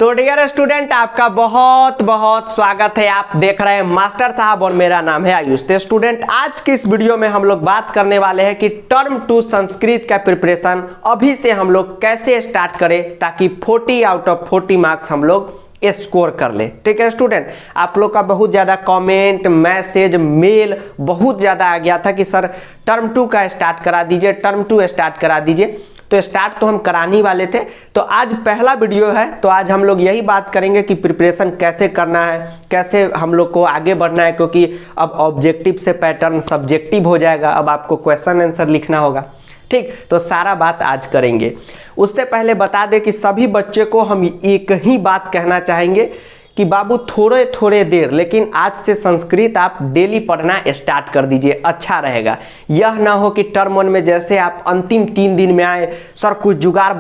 तो dear student, आपका बहुत बहुत स्वागत है। आप देख रहे हैं मास्टर साहब और मेरा नाम है आयुष। तो स्टूडेंट, आज की इस वीडियो में हम लोग बात करने वाले हैं कि टर्म 2 संस्कृत का प्रिपरेशन अभी से हम लोग कैसे स्टार्ट करें ताकि 40 आउट ऑफ 40 मार्क्स हम लोग स्कोर कर ले। ठीक है स्टूडेंट, आप लोग का बहुत ज़्यादा कमेंट, मैसेज, मेल बहुत ज़्यादा आ गया था कि सर टर्म 2 का स्टार्ट करा दीजिए, टर्म 2 स्टार्ट करा दीजिए। तो स्टार्ट तो हम कराने वाले थे। तो आज पहला वीडियो है, तो आज हम लोग यही बात करेंगे कि प्रिपरेशन कैसे करना है, कैसे हम लोग को आगे बढ़ना है, क्योंकि अब ऑब्जेक्टिव से पैटर्न सब्जेक्टिव हो जाएगा। अब आपको क्वेश्चन आंसर लिखना होगा। ठीक, तो सारा बात आज करेंगे। उससे पहले बता दें कि सभी बच्चे को हम एक ही बात कहना चाहेंगे कि बाबू थोड़े थोड़े देर, लेकिन आज से संस्कृत आप डेली पढ़ना स्टार्ट कर दीजिए, अच्छा रहेगा। यह ना हो कि टर्म 1 में जैसे आप अंतिम 3 दिन में आए, सर कुछ जुगाड़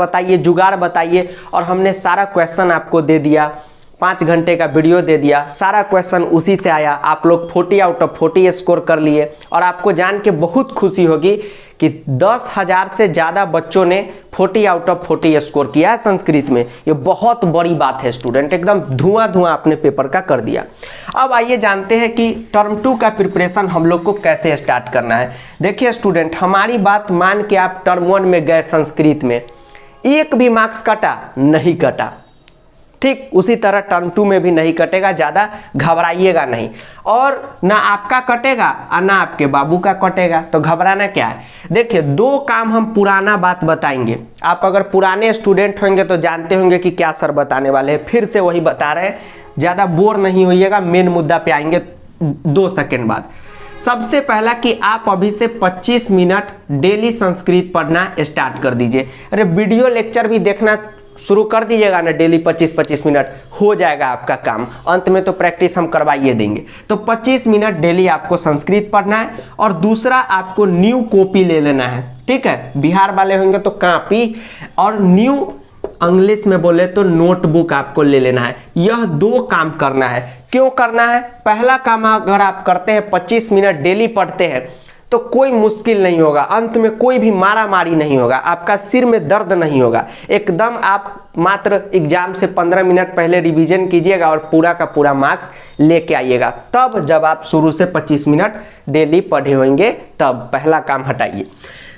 बताइए, और हमने सारा क्वेश्चन आपको दे दिया, 5 घंटे का वीडियो दे दिया, सारा क्वेश्चन उसी से आया, आप लोग 40 आउट ऑफ 40 स्कोर कर लिए। और आपको जान के बहुत खुशी होगी कि 10,000 से ज़्यादा बच्चों ने 40 आउट ऑफ 40 स्कोर किया है संस्कृत में। ये बहुत बड़ी बात है स्टूडेंट, एकदम धुआं आपने पेपर का कर दिया। अब आइए जानते हैं कि टर्म 2 का प्रिपरेशन हम लोग को कैसे स्टार्ट करना है। देखिए स्टूडेंट, हमारी बात मान के आप टर्म 1 में गए संस्कृत में, एक भी मार्क्स कटा नहीं कटा, ठीक उसी तरह टर्म 2 में भी नहीं कटेगा, ज़्यादा घबराइएगा नहीं। और ना आपका कटेगा और ना आपके बाबू का कटेगा, तो घबराना क्या है। देखिए, 2 काम हम पुराना बात बताएंगे। आप अगर पुराने स्टूडेंट होंगे तो जानते होंगे कि क्या सर बताने वाले हैं, फिर से वही बता रहे हैं, ज़्यादा बोर नहीं होइएगा, मेन मुद्दा पे आएंगे 2 सेकेंड बाद। सबसे पहला कि आप अभी से 25 मिनट डेली संस्कृत पढ़ना स्टार्ट कर दीजिए। अरे वीडियो लेक्चर भी देखना शुरू कर दीजिएगा ना, डेली 25-25 मिनट हो जाएगा आपका काम। अंत में तो प्रैक्टिस हम करवाइए देंगे। तो 25 मिनट डेली आपको संस्कृत पढ़ना है। और दूसरा, आपको न्यू कॉपी ले लेना है। ठीक है, बिहार वाले होंगे तो कॉपी, और न्यू इंग्लिश में बोले तो नोटबुक आपको ले लेना है। यह 2 काम करना है। क्यों करना है? पहला काम अगर आप करते हैं, 25 मिनट डेली पढ़ते हैं, तो कोई मुश्किल नहीं होगा, अंत में कोई भी मारा मारी नहीं होगा, आपका सिर में दर्द नहीं होगा। एकदम आप मात्र एग्जाम से 15 मिनट पहले रिवीजन कीजिएगा और पूरा का पूरा मार्क्स लेके आइएगा। तब जब आप शुरू से 25 मिनट डेली पढ़े होंगे, तब पहला काम हटाइए।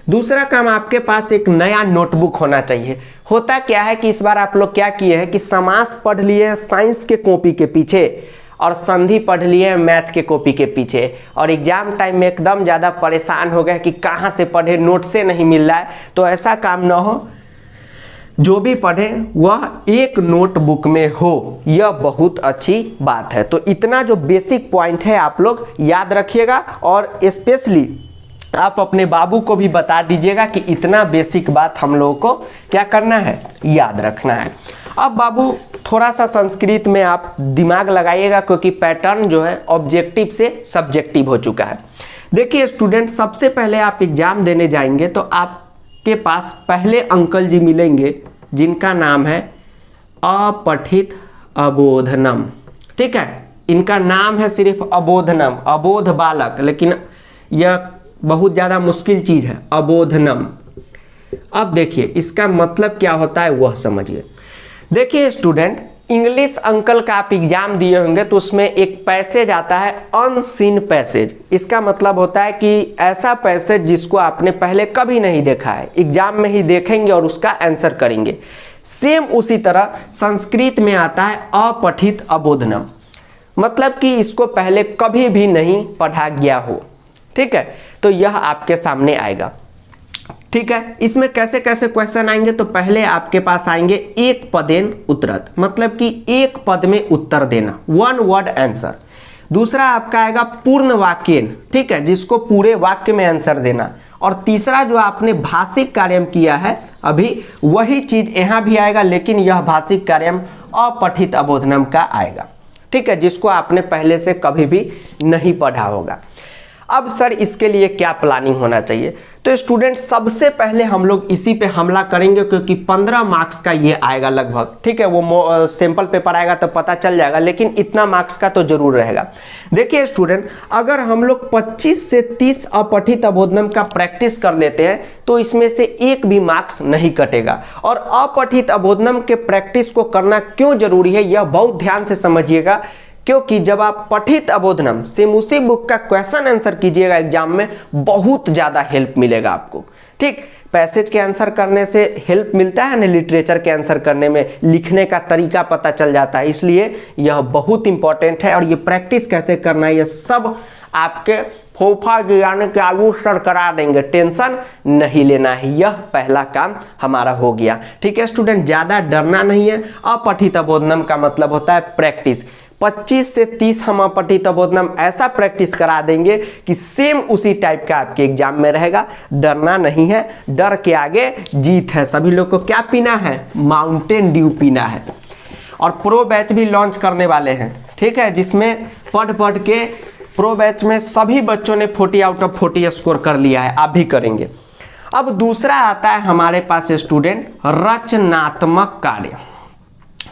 दूसरा काम, आपके पास एक नया नोटबुक होना चाहिए। होता क्या है कि इस बार आप लोग क्या किए हैं कि समास पढ़ लिए हैं साइंस के कॉपी के पीछे, और संधि पढ़ लिए हैं मैथ के कॉपी के पीछे, और एग्जाम टाइम में एकदम ज़्यादा परेशान हो गए कि कहाँ से पढ़े, नोट से नहीं मिल रहा है। तो ऐसा काम ना हो, जो भी पढ़े वह एक नोटबुक में हो, यह बहुत अच्छी बात है। तो इतना जो बेसिक पॉइंट है आप लोग याद रखिएगा, और स्पेशली आप अपने बाबू को भी बता दीजिएगा कि इतना बेसिक बात हम लोगों को क्या करना है, याद रखना है। अब बाबू थोड़ा सा संस्कृत में आप दिमाग लगाइएगा, क्योंकि पैटर्न जो है ऑब्जेक्टिव से सब्जेक्टिव हो चुका है। देखिए स्टूडेंट, सबसे पहले आप एग्जाम देने जाएंगे तो आपके पास पहले अंकल जी मिलेंगे, जिनका नाम है अपठित अबोधनम। ठीक है, इनका नाम है सिर्फ अबोधनम, अबोध बालक, लेकिन यह बहुत ज़्यादा मुश्किल चीज़ है, अबोधनम। अब देखिए इसका मतलब क्या होता है वह समझिए। देखिए स्टूडेंट, इंग्लिश अंकल का आप एग्जाम दिए होंगे तो उसमें एक पैसेज आता है, अनसीन पैसेज। इसका मतलब होता है कि ऐसा पैसेज जिसको आपने पहले कभी नहीं देखा है, एग्जाम में ही देखेंगे और उसका आंसर करेंगे। सेम उसी तरह संस्कृत में आता है अपठित अबोधनम, मतलब कि इसको पहले कभी भी नहीं पढ़ा गया हो। ठीक है, तो यह आपके सामने आएगा। ठीक है, इसमें कैसे कैसे क्वेश्चन आएंगे, तो पहले आपके पास आएंगे एक पदेन उत्तरत, मतलब कि एक पद में उत्तर देना, 1 वर्ड आंसर। दूसरा आपका आएगा पूर्ण वाक्यन, ठीक है, जिसको पूरे वाक्य में आंसर देना। और तीसरा जो आपने भाषिक कार्यम किया है अभी, वही चीज यहाँ भी आएगा, लेकिन यह भाषिक कार्यम अपठित अबोधनम का आएगा। ठीक है, जिसको आपने पहले से कभी भी नहीं पढ़ा होगा। अब सर इसके लिए क्या प्लानिंग होना चाहिए? तो स्टूडेंट सबसे पहले हम लोग इसी पे हमला करेंगे, क्योंकि 15 मार्क्स का ये आएगा लगभग, ठीक है। वो सैंपल पेपर आएगा तो पता चल जाएगा, लेकिन इतना मार्क्स का तो जरूर रहेगा। देखिए स्टूडेंट, अगर हम लोग 25 से 30 अपठित अबोधनम का प्रैक्टिस कर लेते हैं तो इसमें से एक भी मार्क्स नहीं कटेगा। और अपठित अबोधनम के प्रैक्टिस को करना क्यों जरूरी है, यह बहुत ध्यान से समझिएगा, क्योंकि जब आप पठित अबोधनम सेम उसी बुक का क्वेश्चन आंसर कीजिएगा एग्जाम में, बहुत ज़्यादा हेल्प मिलेगा आपको, ठीक। पैसेज के आंसर करने से हेल्प मिलता है ना, लिटरेचर के आंसर करने में लिखने का तरीका पता चल जाता है, इसलिए यह बहुत इंपॉर्टेंट है। और ये प्रैक्टिस कैसे करना है, ये सब आपके फोफा जी यानी कि आयुष सर करा देंगे, टेंशन नहीं लेना है। यह पहला काम हमारा हो गया, ठीक है स्टूडेंट। ज़्यादा डरना नहीं है। अपठित अबोधनम का मतलब होता है प्रैक्टिस। 25 से 30 हम अपठित अबोधनम ऐसा प्रैक्टिस करा देंगे कि सेम उसी टाइप का आपके एग्जाम में रहेगा। डरना नहीं है, डर के आगे जीत है। सभी लोग को क्या पीना है? माउंटेन ड्यू पीना है। और प्रो बैच भी लॉन्च करने वाले हैं, ठीक है, जिसमें पढ़ के प्रो बैच में सभी बच्चों ने 40 आउट ऑफ 40 स्कोर कर लिया है, आप भी करेंगे। अब दूसरा आता है हमारे पास स्टूडेंट रचनात्मक कार्य।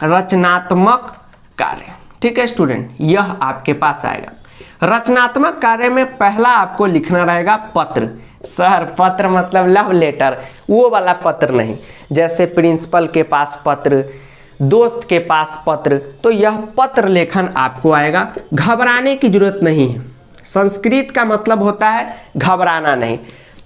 रचनात्मक कार्य, ठीक है स्टूडेंट, यह आपके पास आएगा। रचनात्मक कार्य में पहला आपको लिखना रहेगा पत्र। सर पत्र मतलब लव लेटर, वो वाला पत्र नहीं, जैसे प्रिंसिपल के पास पत्र, दोस्त के पास पत्र, तो यह पत्र लेखन आपको आएगा। घबराने की जरूरत नहीं है। संस्कृत का मतलब होता है घबराना नहीं।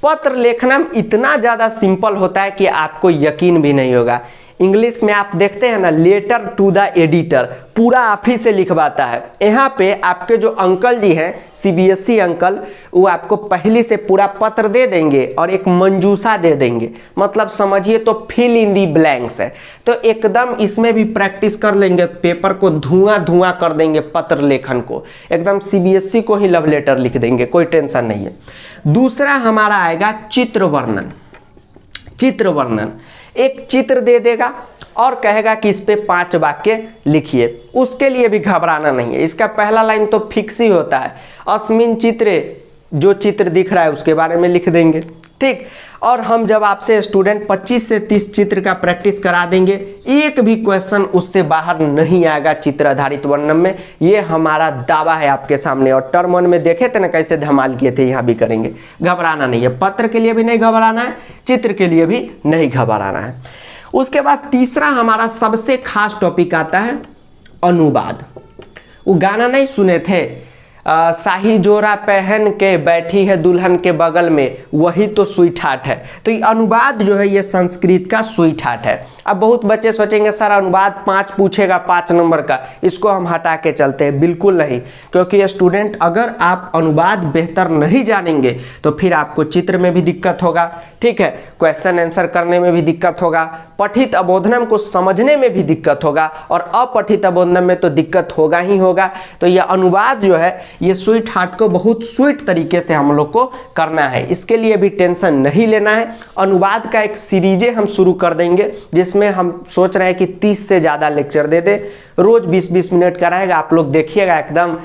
पत्र लेखना इतना ज़्यादा सिंपल होता है कि आपको यकीन भी नहीं होगा। इंग्लिश में आप देखते हैं ना, लेटर टू द एडिटर, पूरा आप ही से लिखवाता है। यहाँ पे आपके जो अंकल जी हैं, सीबीएसई अंकल, वो आपको पहले से पूरा पत्र दे देंगे और एक मंजूसा दे देंगे, मतलब समझिए तो फिल इन दी ब्लैंक्स है। तो एकदम इसमें भी प्रैक्टिस कर लेंगे, पेपर को धुआं धुआं कर देंगे, पत्र लेखन को एकदम सीबीएसई को ही लव लेटर लिख देंगे, कोई टेंशन नहीं है। दूसरा हमारा आएगा चित्र वर्णन। चित्र वर्णन, एक चित्र दे देगा और कहेगा कि इस पे 5 वाक्य लिखिए। उसके लिए भी घबराना नहीं है। इसका पहला लाइन तो फिक्स ही होता है, अस्मिन चित्रे, जो चित्र दिख रहा है उसके बारे में लिख देंगे, ठीक। और हम जब आपसे स्टूडेंट 25 से 30 चित्र का प्रैक्टिस करा देंगे, एक भी क्वेश्चन उससे बाहर नहीं आएगा चित्र आधारित वर्णन में, ये हमारा दावा है आपके सामने। और टर्म 1 में देखे थे ना कैसे धमाल किए थे, यहाँ भी करेंगे। घबराना नहीं है, पत्र के लिए भी नहीं घबराना है, चित्र के लिए भी नहीं घबराना है। उसके बाद तीसरा हमारा सबसे खास टॉपिक आता है अनुवाद। वो गाना नहीं सुने थे, शाही जोरा पहन के बैठी है दुल्हन के बगल में, वही तो स्वीट हार्ट है। तो ये अनुवाद जो है ये संस्कृत का स्वीट हार्ट है। अब बहुत बच्चे सोचेंगे सर अनुवाद 5 पूछेगा 5 नंबर का, इसको हम हटा के चलते हैं। बिल्कुल नहीं, क्योंकि स्टूडेंट अगर आप अनुवाद बेहतर नहीं जानेंगे तो फिर आपको चित्र में भी दिक्कत होगा, ठीक है, क्वेश्चन आंसर करने में भी दिक्कत होगा, पठित अबोधनम को समझने में भी दिक्कत होगा, और अपठित अबोधनम में तो दिक्कत होगा ही होगा। तो यह अनुवाद जो है ये स्वीट हार्ट को बहुत स्वीट तरीके से हम लोग को करना है, इसके लिए भी टेंशन नहीं लेना है। अनुवाद का एक सीरीजे हम शुरू कर देंगे, जिसमें हम सोच रहे हैं कि 30 से ज़्यादा लेक्चर दे दे, रोज 20-20 मिनट का रहेगा। आप लोग देखिएगा एकदम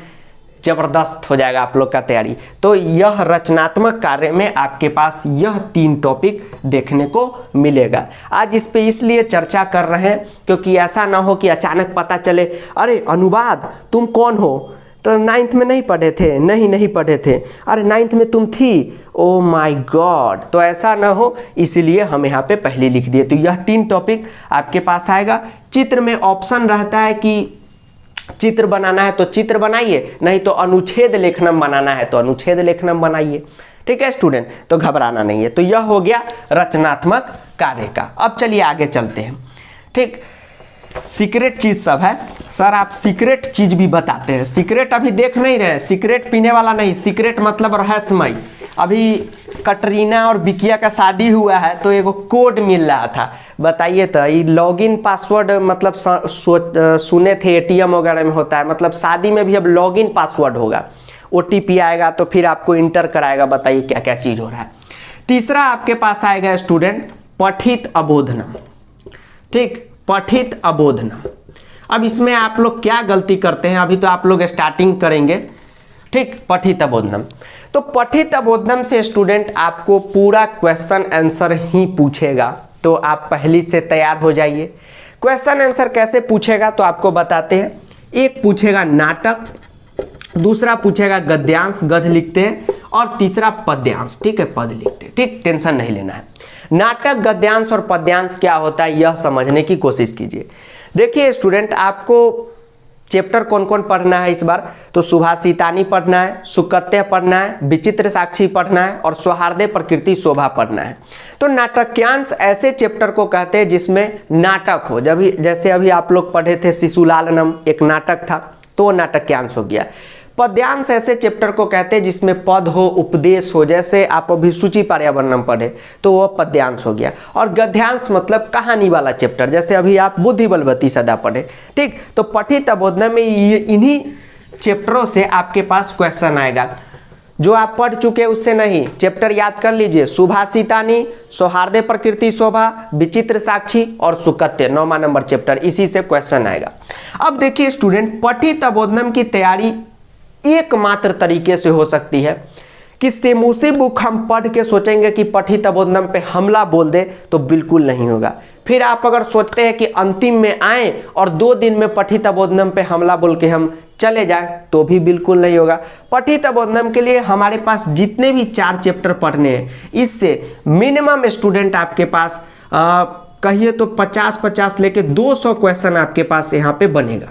जबरदस्त हो जाएगा आप लोग का तैयारी। तो यह रचनात्मक कार्य में आपके पास यह 3 टॉपिक देखने को मिलेगा। आज इस पे इसलिए चर्चा कर रहे हैं क्योंकि ऐसा ना हो कि अचानक पता चले अरे अनुवाद तुम कौन हो, तो 9th में नहीं पढ़े थे, नहीं पढ़े थे, अरे 9th में तुम थी, ओ माय गॉड। तो ऐसा ना हो इसलिए हम यहाँ पे पहले लिख दिए। तो यह 3 टॉपिक आपके पास आएगा। चित्र में ऑप्शन रहता है कि चित्र बनाना है तो चित्र बनाइए, नहीं तो अनुच्छेद लेखनम बनाना है तो अनुच्छेद लेखनम बनाइए, ठीक है स्टूडेंट। तो घबराना नहीं है। तो यह हो गया रचनात्मक कार्य का। अब चलिए आगे चलते हैं, ठीक। सीक्रेट चीज सब है सर, आप सीक्रेट चीज भी बताते हैं। सीक्रेट अभी देख नहीं रहे, सीक्रेट पीने वाला नहीं, सीक्रेट मतलब रहस्यमय। अभी कटरीना और बिकिया का शादी हुआ है तो एगो कोड मिल रहा था, बताइए तो ये लॉगिन पासवर्ड मतलब सुने थे एटीएम वगैरह में होता है, मतलब शादी में भी अब लॉगिन पासवर्ड होगा, ओटीपी आएगा तो फिर आपको इंटर कराएगा। बताइए क्या क्या चीज हो रहा है। तीसरा आपके पास आएगा स्टूडेंट पठित अबोधनम, ठीक, पठित अबोधनम। अब इसमें आप लोग क्या गलती करते हैं, अभी तो आप लोग स्टार्टिंग करेंगे, ठीक, पठितबोधनम। तो पठितबोधनम से स्टूडेंट आपको पूरा क्वेश्चन आंसर ही पूछेगा, तो आप पहले से तैयार हो जाइए। क्वेश्चन आंसर कैसे पूछेगा तो आपको बताते हैं। एक पूछेगा नाटक, दूसरा पूछेगा गद्यांश, गद्य लिखते हैं, और तीसरा पद्यांश, ठीक है, पद लिखते हैं। ठीक, टेंशन नहीं लेना है। नाटक, गद्यांश और पद्यांश क्या होता है यह समझने की कोशिश कीजिए। देखिए स्टूडेंट, आपको चैप्टर कौन कौन पढ़ना है इस बार, तो सुभाषितानी पढ़ना है, सुकत्य पढ़ना है, विचित्र साक्षी पढ़ना है और सौहार्दे प्रकृति शोभा पढ़ना है। तो नाटक्यांश ऐसे चैप्टर को कहते हैं जिसमें नाटक हो। जब जैसे अभी आप लोग पढ़े थे शिशुलालनम, एक नाटक था, तो नाटक्यांश हो गया। पद्यांश ऐसे चैप्टर को कहते हैं जिसमें पद हो, उपदेश हो, जैसे आप अभी सूची पर्यावरणम पढ़े तो वह पद्यांश हो गया। और गद्यांश मतलब कहानी वाला चैप्टर, जैसे अभी आप बुद्धि बलवती सदा पढ़े। ठीक, तो पठितबोधनम में इन्हीं चैप्टरों से आपके पास क्वेश्चन आएगा। जो आप पढ़ चुके उससे नहीं, चैप्टर याद कर लीजिए। सुभाषितानी, सौहार्दे प्रकृति शोभा, विचित्र साक्षी और सुकत्य, 9वां नंबर चैप्टर, इसी से क्वेश्चन आएगा। अब देखिए स्टूडेंट, पठितबोधनम की तैयारी एकमात्र तरीके से हो सकती है कि सेमुसी बुक हम पढ़ के सोचेंगे कि पठितबोधनम पे हमला बोल दे, तो बिल्कुल नहीं होगा। फिर आप अगर सोचते हैं कि अंतिम में आए और 2 दिन में पठितबोधनम पे हमला बोल के हम चले जाएं, तो भी बिल्कुल नहीं होगा। पठितबोधनम के लिए हमारे पास जितने भी 4 चैप्टर पढ़ने हैं, इससे मिनिमम स्टूडेंट आपके पास कहिए तो 50-50 लेके 200 क्वेश्चन आपके पास यहाँ पे बनेगा।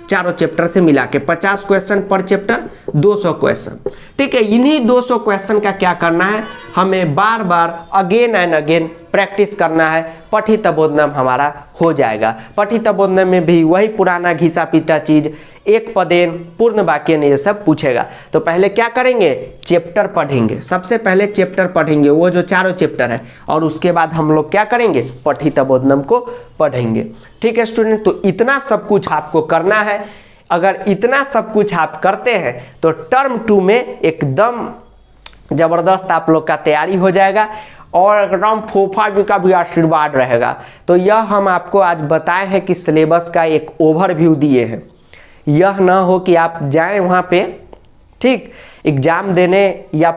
चारों चैप्टर से मिला के 50 क्वेश्चन पर चैप्टर, 200 क्वेश्चन। ठीक है, इन्हीं 200 क्वेश्चन का क्या करना है, हमें बार बार अगेन एंड अगेन प्रैक्टिस करना है। पठितबोधनम हमारा हो जाएगा। पठितबोधनम में भी वही पुराना घिसा पीटा चीज, एक पदेन, पूर्ण वाक्य ने, ये सब पूछेगा। तो पहले क्या करेंगे, चैप्टर पढ़ेंगे। सबसे पहले चैप्टर पढ़ेंगे, वो जो चारों चैप्टर है, और उसके बाद हम लोग क्या करेंगे, पठितबोधनम को पढ़ेंगे। ठीक है स्टूडेंट, तो इतना सब कुछ आपको करना है। अगर इतना सब कुछ आप करते हैं तो टर्म 2 में एकदम जबरदस्त आप लोग का तैयारी हो जाएगा और एकदम फूफा जी का भी आशीर्वाद रहेगा। तो यह हम आपको आज बताए हैं कि सिलेबस का एक ओवरव्यू दिए हैं। यह ना हो कि आप जाएं वहाँ पे, ठीक, एग्जाम देने या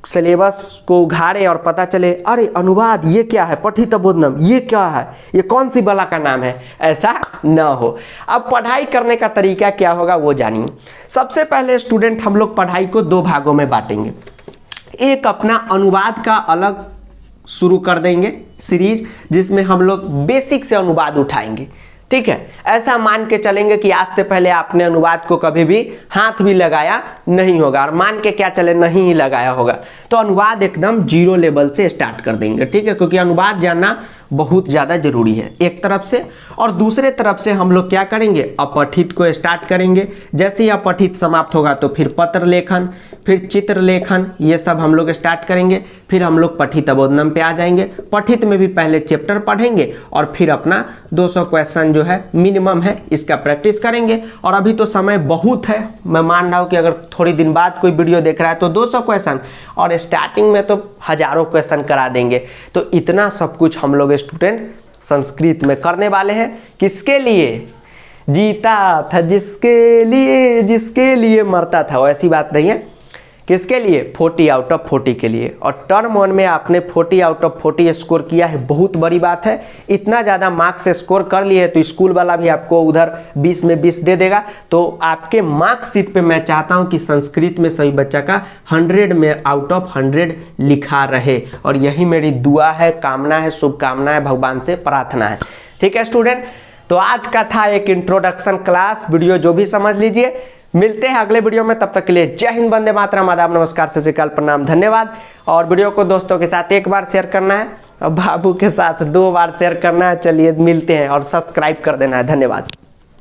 सिलेबस को उघाड़े और पता चले अरे अनुवाद ये क्या है, पठितबोधनम ये क्या है, ये कौन सी बला का नाम है, ऐसा ना हो। अब पढ़ाई करने का तरीका क्या होगा वो जानिए। सबसे पहले स्टूडेंट, हम लोग पढ़ाई को 2 भागों में बांटेंगे। एक अपना अनुवाद का अलग शुरू कर देंगे सीरीज, जिसमें हम लोग बेसिक से अनुवाद उठाएंगे। ठीक है, ऐसा मान के चलेंगे कि आज से पहले आपने अनुवाद को कभी भी हाथ भी लगाया नहीं होगा, और मान के क्या चले, नहीं ही लगाया होगा। तो अनुवाद एकदम 0 लेवल से स्टार्ट कर देंगे। ठीक है, क्योंकि अनुवाद जानना बहुत ज़्यादा जरूरी है एक तरफ से। और दूसरे तरफ से हम लोग क्या करेंगे, अपठित को स्टार्ट करेंगे। जैसे ही अपठित समाप्त होगा तो फिर पत्र लेखन, फिर चित्र लेखन, ये सब हम लोग स्टार्ट करेंगे। फिर हम लोग पठितबोधनम पे आ जाएंगे। पठित में भी पहले चैप्टर पढ़ेंगे और फिर अपना 200 क्वेश्चन जो है मिनिमम है, इसका प्रैक्टिस करेंगे। और अभी तो समय बहुत है, मैं मान रहा हूँ कि अगर थोड़ी दिन बाद कोई वीडियो देख रहा है तो 200 क्वेश्चन, और स्टार्टिंग में तो हजारों क्वेश्चन करा देंगे। तो इतना सब कुछ हम लोग स्टूडेंट संस्कृत में करने वाले हैं। किसके लिए, जीता था जिसके लिए मरता था, वैसी बात नहीं है। किसके लिए, 40 आउट ऑफ 40 के लिए। और टर्म 1 में आपने 40 आउट ऑफ 40 स्कोर किया है, बहुत बड़ी बात है। इतना ज़्यादा मार्क्स स्कोर कर लिए तो स्कूल वाला भी आपको उधर 20 में 20 दे देगा। तो आपके मार्कशीट पे मैं चाहता हूं कि संस्कृत में सभी बच्चा का 100 में आउट ऑफ 100 लिखा रहे, और यही मेरी दुआ है, कामना है, शुभकामना है, भगवान से प्रार्थना है। ठीक है स्टूडेंट, तो आज का था एक इंट्रोडक्शन क्लास वीडियो, जो भी समझ लीजिए। मिलते हैं अगले वीडियो में, तब तक के लिए जय हिंद, वंदे मातरम, आदाब, नमस्कार, सत श्री अकाल, प्रणाम, धन्यवाद। और वीडियो को दोस्तों के साथ 1 बार शेयर करना है और बाबू के साथ 2 बार शेयर करना है। चलिए मिलते हैं, और सब्सक्राइब कर देना है। धन्यवाद।